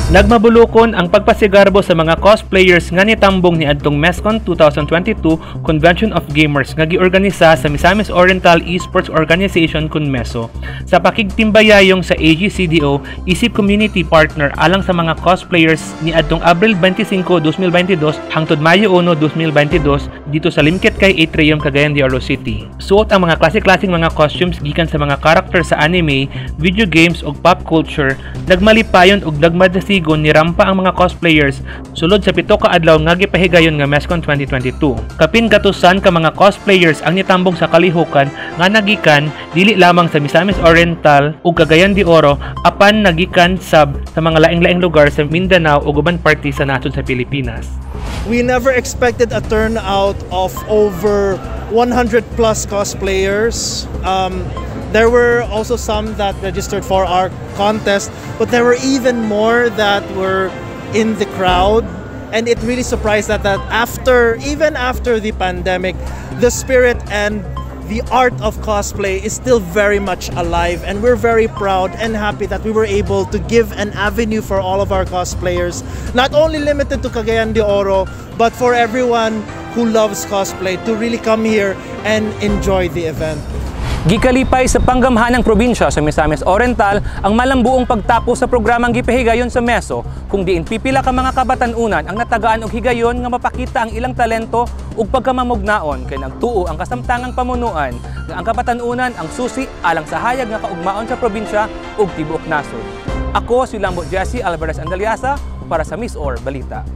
Nagmabulokon ang pagpasigarbo sa mga cosplayers nga nitambong ni adtong MESCON 2022 Convention of Gamers nga giorganisa sa Misamis Oriental Esports Organization kun MESO. Sa pakigtimbayayong sa AGCDO, isip community partner alang sa mga cosplayers ni adtong Abril 25, 2022 hangtod Mayo 1, 2022 dito sa Limkit kay Atrium, Cagayan de Oro City. Suot ang mga klase-klaseng mga costumes gikan sa mga karakter sa anime, video games ug pop culture, nagmalipayon ug nagmadasi ni rampa ang mga cosplayers sulod sa 7 ka adlaw nga gipahigayon nga MESCON 2022. Kapin katusan ka mga cosplayers ang nitambong sa kalihukan nga nagikan dili lamang sa Misamis Oriental ug Cagayan de Oro apan nagikan sa mga laing-laing lugar sa Mindanao ug uban party sa nasod sa Pilipinas. We never expected a turnout of over 100 plus cosplayers. There were also some that registered for our contest, but there were even more that were in the crowd. And it really surprised that even after the pandemic, the spirit and the art of cosplay is still very much alive. And we're very proud and happy that we were able to give an avenue for all of our cosplayers, not only limited to Cagayan de Oro, but for everyone who loves cosplay to really come here and enjoy the event. Gikalipay sa panggamhanang probinsya sa Misamis Oriental ang malambuong pagtapos sa programang gipahigayon sa MESO kung diin pipila ka mga kabatan-unan ang natagaan og higayon nga mapakita ang ilang talento ug pagkamamugnaon kay nagtuo ang kasamtangang pamunuan nga ang kabatan-unan ang susi alang sa hayag nga kaugmaon sa probinsya ug tibuok nasod. Ako si Lambo Jesse Alvarez Andaliasa para sa Miss Or Balita.